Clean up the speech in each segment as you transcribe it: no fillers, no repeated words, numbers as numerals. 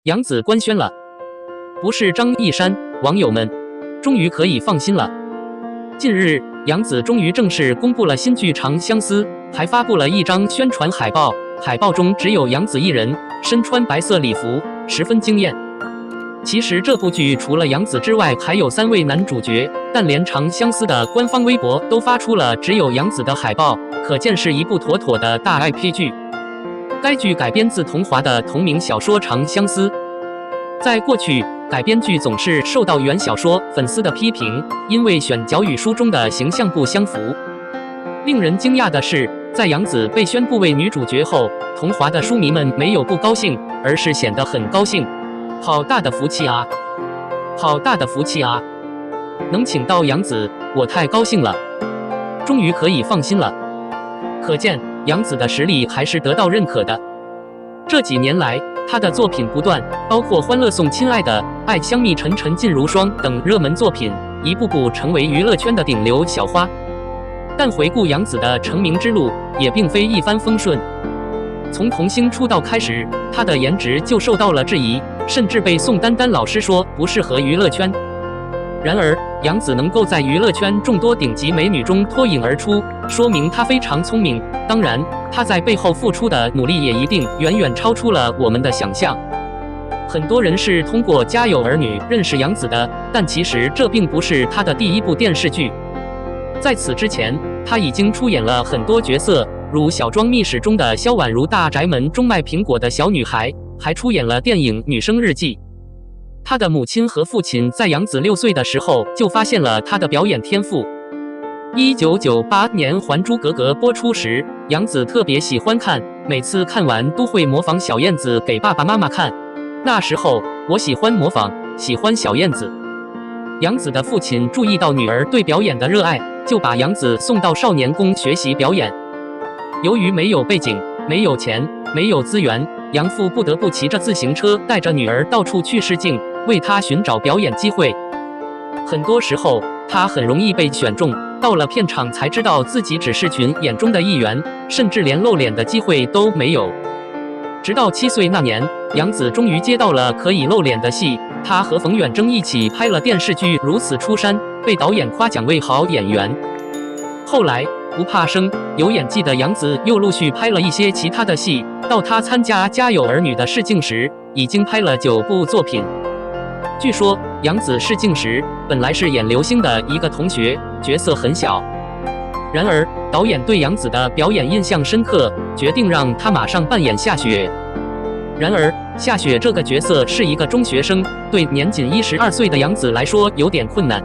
杨紫官宣了，不是张一山，网友们终于可以放心了。近日，杨紫终于正式公布了新剧《长相思》，还发布了一张宣传海报，海报中只有杨紫一人，身穿白色礼服，十分惊艳。其实这部剧除了杨紫之外，还有3位男主角，但连《长相思》的官方微博都发出了只有杨紫的海报，可见是一部妥妥的大 IP 剧。该剧改编自桐华的同名小说《长相思》。在过去，改编剧总是受到原小说粉丝的批评，因为选角与书中的形象不相符。令人惊讶的是，在杨紫被宣布为女主角后，桐华的书迷们没有不高兴，而是显得很高兴。好大的福气啊！好大的福气啊！能请到杨紫，我太高兴了，终于可以放心了。可见杨紫的实力还是得到认可的。这几年来，她的作品不断，包括《欢乐颂》《亲爱的》《爱香蜜沉沉烬如霜》等热门作品，一步步成为娱乐圈的顶流小花。但回顾杨紫的成名之路，也并非一帆风顺。从童星出道开始，她的颜值就受到了质疑，甚至被宋丹丹老师说不适合娱乐圈。然而，杨紫能够在娱乐圈众多顶级美女中脱颖而出，说明她非常聪明。当然，她在背后付出的努力也一定远远超出了我们的想象。很多人是通过《家有儿女》认识杨紫的，但其实这并不是她的第一部电视剧。在此之前，她已经出演了很多角色，如《小庄秘史》中的萧宛如、《大宅门》中卖苹果的小女孩，还出演了电影《女生日记》。她的母亲和父亲在杨紫6岁的时候就发现了她的表演天赋。1998年《还珠格格》播出时，杨紫特别喜欢看，每次看完都会模仿小燕子给爸爸妈妈看。那时候，我喜欢模仿，喜欢小燕子。杨紫的父亲注意到女儿对表演的热爱，就把杨紫送到少年宫学习表演。由于没有背景、没有钱、没有资源，杨父不得不骑着自行车带着女儿到处去试镜，为她寻找表演机会。很多时候，她很容易被选中，到了片场才知道自己只是群眼中的一员，甚至连露脸的机会都没有。直到7岁那年，杨紫终于接到了可以露脸的戏，她和冯远征一起拍了电视剧《如此出山》，被导演夸奖为好演员。后来，不怕生、有演技的杨紫又陆续拍了一些其他的戏，到她参加《家有儿女》的试镜时，已经拍了9部作品。据说，杨紫试镜时本来是演刘星的一个同学，角色很小。然而，导演对杨紫的表演印象深刻，决定让她马上扮演夏雪。然而，夏雪这个角色是一个中学生，对年仅12岁的杨紫来说有点困难。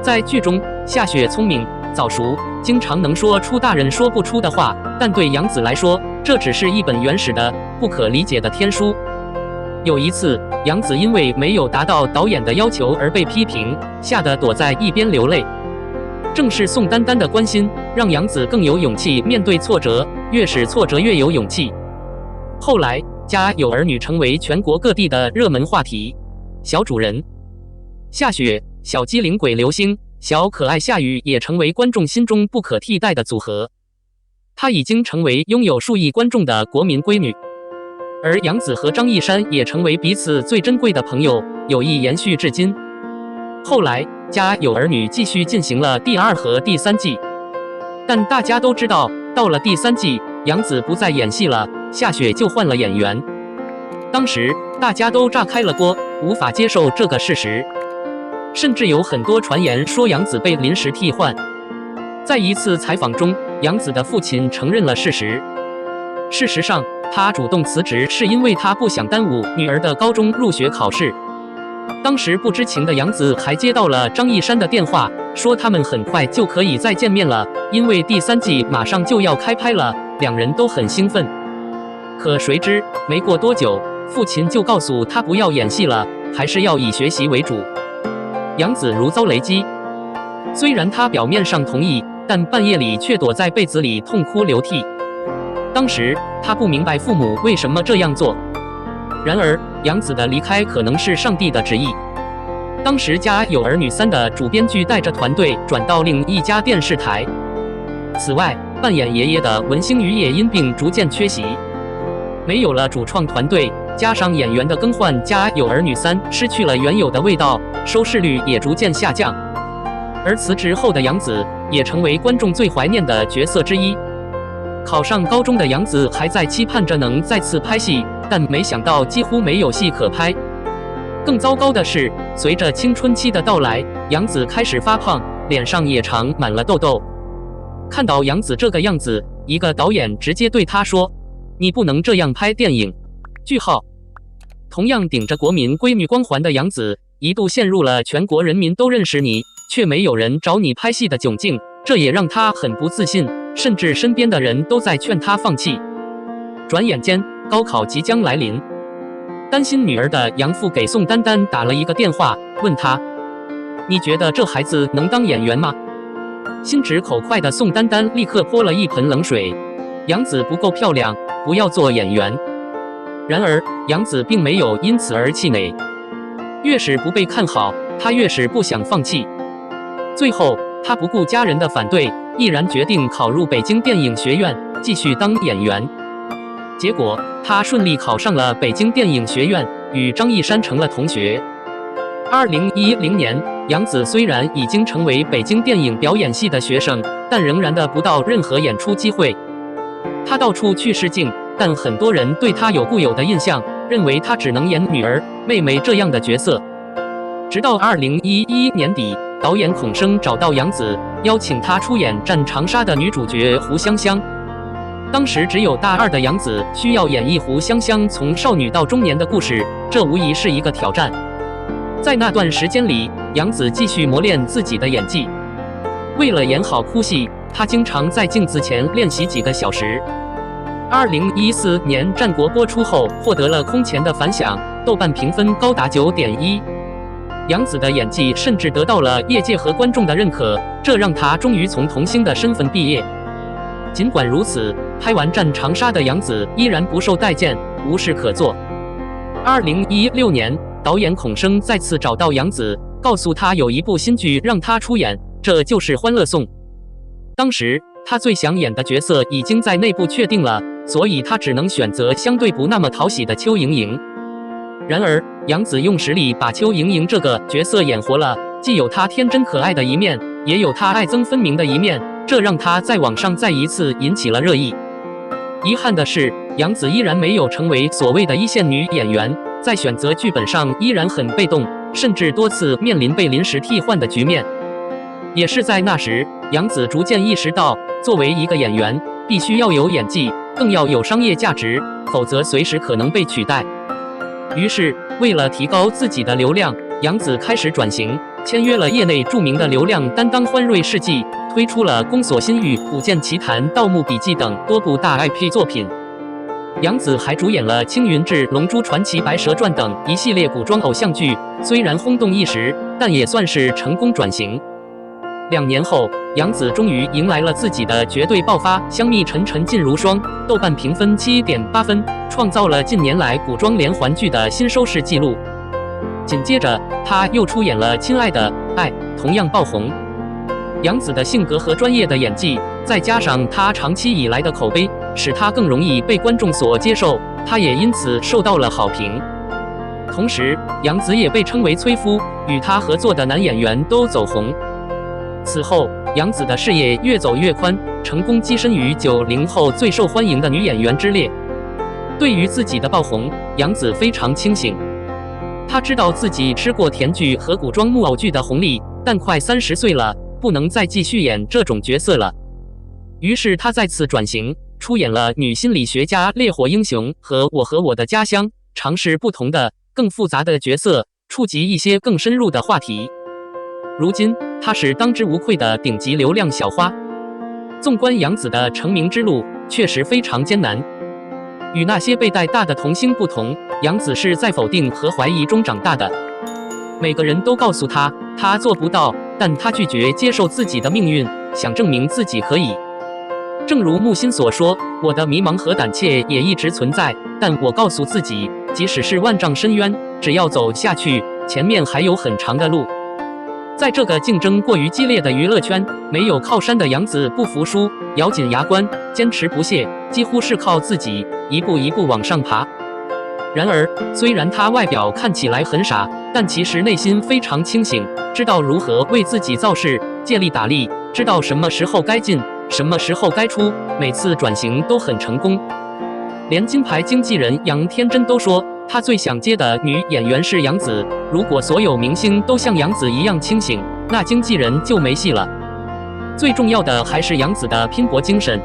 在剧中，夏雪聪明、早熟，经常能说出大人说不出的话，但对杨紫来说，这只是一本原始的、不可理解的天书。有一次，杨紫因为没有达到导演的要求而被批评，吓得躲在一边流泪。正是宋丹丹的关心，让杨紫更有勇气面对挫折，越是挫折越有勇气。后来，《家有儿女》成为全国各地的热门话题。小主人夏雪、小机灵鬼刘星、小可爱夏雨也成为观众心中不可替代的组合。她已经成为拥有数亿观众的国民闺女。而杨紫和张一山也成为彼此最珍贵的朋友，友谊延续至今。后来，《家有儿女》继续进行了第2和第3季，但大家都知道，到了第3季，杨紫不再演戏了，夏雪就换了演员。当时大家都炸开了锅，无法接受这个事实，甚至有很多传言说杨紫被临时替换。在一次采访中，杨紫的父亲承认了事实。事实上，他主动辞职是因为他不想耽误女儿的高中入学考试。当时不知情的杨紫还接到了张一山的电话，说他们很快就可以再见面了，因为第3季马上就要开拍了，两人都很兴奋。可谁知没过多久，父亲就告诉他不要演戏了，还是要以学习为主。杨紫如遭雷击，虽然她表面上同意，但半夜里却躲在被子里痛哭流涕。当时她不明白父母为什么这样做。然而，杨紫的离开可能是上帝的旨意。当时《家有儿女3》的主编剧带着团队转到另一家电视台。此外，扮演爷爷的文星宇也因病逐渐缺席。没有了主创团队，加上演员的更换，家有儿女3，失去了原有的味道，收视率也逐渐下降。而辞职后的杨紫也成为观众最怀念的角色之一。考上高中的杨紫还在期盼着能再次拍戏，但没想到几乎没有戏可拍。更糟糕的是，随着青春期的到来，杨紫开始发胖，脸上也长满了痘痘。看到杨紫这个样子，一个导演直接对她说：“你不能这样拍电影。”同样顶着国民闺女光环的杨紫，一度陷入了全国人民都认识你，却没有人找你拍戏的窘境，这也让她很不自信，甚至身边的人都在劝她放弃。转眼间，高考即将来临，担心女儿的杨父给宋丹丹打了一个电话，问她：“你觉得这孩子能当演员吗？”心直口快的宋丹丹立刻泼了一盆冷水：“杨紫不够漂亮，不要做演员。”然而，杨紫并没有因此而气馁，越是不被看好，她越是不想放弃。最后，她不顾家人的反对，毅然决定考入北京电影学院，继续当演员。结果，她顺利考上了北京电影学院，与张一山成了同学。2010年，杨紫虽然已经成为北京电影表演系的学生，但仍然得不到任何演出机会。她到处去试镜，但很多人对她有固有的印象，认为她只能演女儿、妹妹这样的角色。直到2011年底，导演孔生找到杨紫，邀请她出演《战长沙》的女主角胡香香。当时只有大2的杨紫需要演绎胡香香从少女到中年的故事，这无疑是一个挑战。在那段时间里，杨紫继续磨练自己的演技。为了演好哭戏，她经常在镜子前练习几个小时。2014年《战国》播出后，获得了空前的反响，豆瓣评分高达9.1。杨紫的演技甚至得到了业界和观众的认可，这让她终于从童星的身份毕业。尽管如此，拍完《战长沙》的杨紫依然不受待见，无事可做。2016年，导演孔生再次找到杨紫，告诉她有一部新剧让她出演，这就是《欢乐颂》。当时她最想演的角色已经在内部确定了，所以她只能选择相对不那么讨喜的邱莹莹。然而，杨紫用实力把邱莹莹这个角色演活了，既有她天真可爱的一面，也有她爱憎分明的一面，这让她在网上再一次引起了热议。遗憾的是，杨紫依然没有成为所谓的一线女演员，在选择剧本上依然很被动，甚至多次面临被临时替换的局面。也是在那时，杨紫逐渐意识到，作为一个演员，必须要有演技，更要有商业价值，否则随时可能被取代。于是，为了提高自己的流量，杨紫开始转型，签约了业内著名的流量担当欢瑞世纪，推出了《宫锁心玉》《古剑奇谭》《盗墓笔记》等多部大 IP 作品。杨紫还主演了《青云志》《龙珠传奇》《白蛇传》等一系列古装偶像剧，虽然轰动一时，但也算是成功转型。2年后，杨紫终于迎来了自己的绝对爆发，香蜜沉沉烬如霜，豆瓣评分7.8分，创造了近年来古装连环剧的新收视纪录。紧接着，她又出演了《亲爱的爱》，同样爆红。杨紫的性格和专业的演技，再加上她长期以来的口碑，使她更容易被观众所接受，她也因此受到了好评。同时，杨紫也被称为崔夫，与她合作的男演员都走红。此后，杨紫的事业越走越宽，成功跻身于90后最受欢迎的女演员之列。对于自己的爆红，杨紫非常清醒。她知道自己吃过甜剧和古装木偶剧的红利，但快30岁了，不能再继续演这种角色了。于是她再次转型，出演了女心理学家烈火英雄和我和我的家乡，尝试不同的、更复杂的角色，触及一些更深入的话题。如今，她是当之无愧的顶级流量小花。纵观杨紫的成名之路，确实非常艰难。与那些被带大的童星不同，杨紫是在否定和怀疑中长大的。每个人都告诉她，她做不到，但她拒绝接受自己的命运，想证明自己可以。正如木心所说，我的迷茫和胆怯也一直存在，但我告诉自己，即使是万丈深渊，只要走下去，前面还有很长的路。在这个竞争过于激烈的娱乐圈，没有靠山的杨紫不服输，咬紧牙关，坚持不懈，几乎是靠自己一步一步往上爬。然而，虽然她外表看起来很傻，但其实内心非常清醒，知道如何为自己造势，借力打力，知道什么时候该进，什么时候该出，每次转型都很成功。连金牌经纪人杨天真都说，他最想接的女演员是杨紫。如果所有明星都像杨紫一样清醒，那经纪人就没戏了。最重要的还是杨紫的拼搏精神，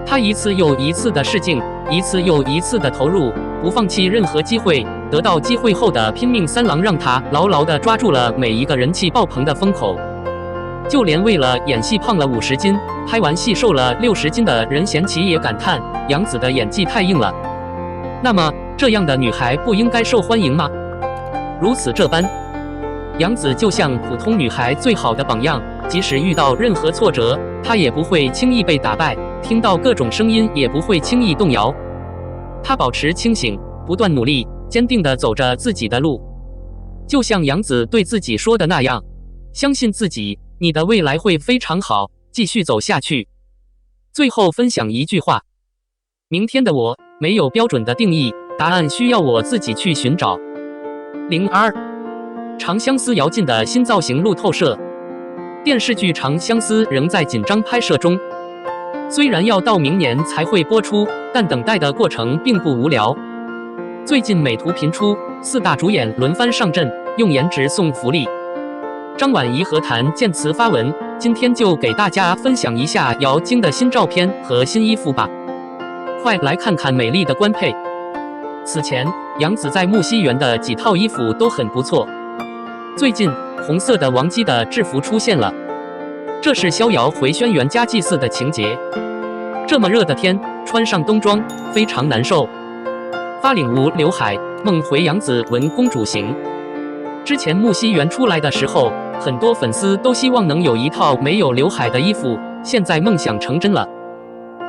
她一次又一次的试镜，一次又一次的投入，不放弃任何机会。得到机会后的拼命三郎，让她牢牢地抓住了每一个人气爆棚的风口。就连为了演戏胖了50斤，拍完戏瘦了60斤的任贤齐也感叹杨紫的演技太硬了。那么，这样的女孩不应该受欢迎吗？如此这般，杨紫就像普通女孩最好的榜样，即使遇到任何挫折，她也不会轻易被打败，听到各种声音也不会轻易动摇。她保持清醒，不断努力，坚定地走着自己的路。就像杨紫对自己说的那样，相信自己，你的未来会非常好，继续走下去。最后分享一句话：明天的我没有标准的定义，答案需要我自己去寻找。02长相思姚劲的新造型路透社，电视剧《长相思》仍在紧张拍摄中，虽然要到明年才会播出，但等待的过程并不无聊。最近美图频出，4大主演轮番上阵，用颜值送福利。张婉怡和谭健次发文，今天就给大家分享一下姚晶的新照片和新衣服吧。快来看看美丽的官配。此前，杨紫在木樨园的几套衣服都很不错。最近，红色的王姬的制服出现了，这是逍遥回轩辕家祭祀的情节。这么热的天，穿上冬装非常难受。发领无刘海，梦回杨紫文公主型。之前木樨园出来的时候，很多粉丝都希望能有一套没有刘海的衣服，现在梦想成真了。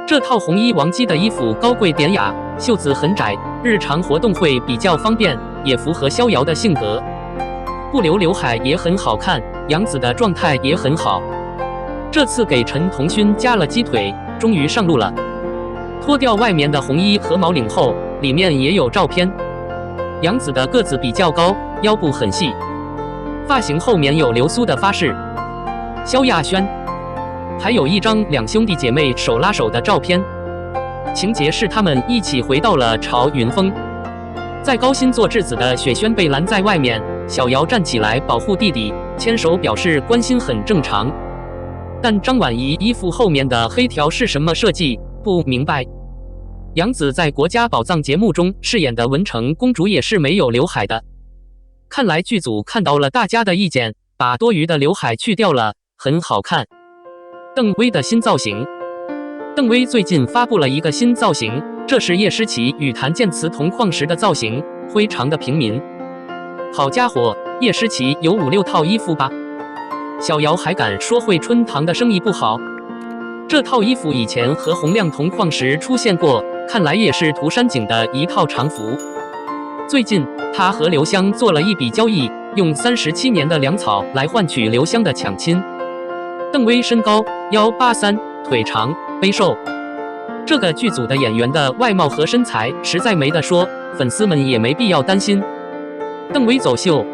这套红衣王姬的衣服高贵典雅，袖子很窄，日常活动会比较方便，也符合逍遥的性格。不留刘海也很好看，杨紫的状态也很好。这次给陈同勋加了鸡腿，终于上路了。脱掉外面的红衣和毛领后，里面也有照片。杨紫的个子比较高，腰部很细，发型后面有流苏的发饰。萧亚轩还有一张两兄弟姐妹手拉手的照片，情节是他们一起回到了朝云峰。在高薪做质子的雪轩被拦在外面，小瑶站起来保护弟弟，牵手表示关心很正常。但张婉怡衣服后面的黑条是什么设计？不明白。杨紫在国家宝藏节目中饰演的文成公主也是没有刘海的。看来剧组看到了大家的意见，把多余的刘海去掉了，很好看。邓薇的新造型。邓薇最近发布了一个新造型，这是叶诗琪与谭健次同框时的造型，非常的平民。好家伙，叶诗琪有5、6套衣服吧？小瑶还敢说惠春堂的生意不好？这套衣服以前和洪亮同框时出现过，看来也是涂山璟的一套常服。最近，他和刘湘做了一笔交易，用37年的粮草来换取刘湘的抢亲。邓薇身高183，腿长，背瘦。这个剧组的演员的外貌和身材实在没得说，粉丝们也没必要担心。邓薇走秀。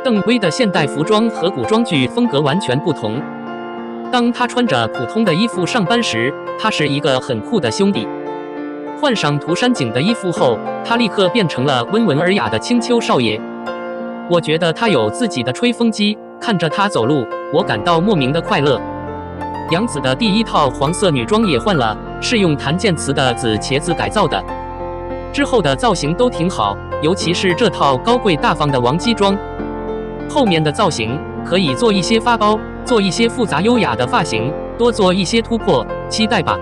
邓薇的现代服装和古装剧风格完全不同。当她穿着普通的衣服上班时，她是一个很酷的兄弟。换上涂山璟的衣服后，她立刻变成了温文尔雅的清秋少爷。我觉得她有自己的吹风机，看着她走路，我感到莫名的快乐。杨紫的第一套黄色女装也换了，是用谭健次的紫茄子改造的。之后的造型都挺好，尤其是这套高贵大方的王姬装。后面的造型可以做一些发包，做一些复杂优雅的发型，多做一些突破，期待吧。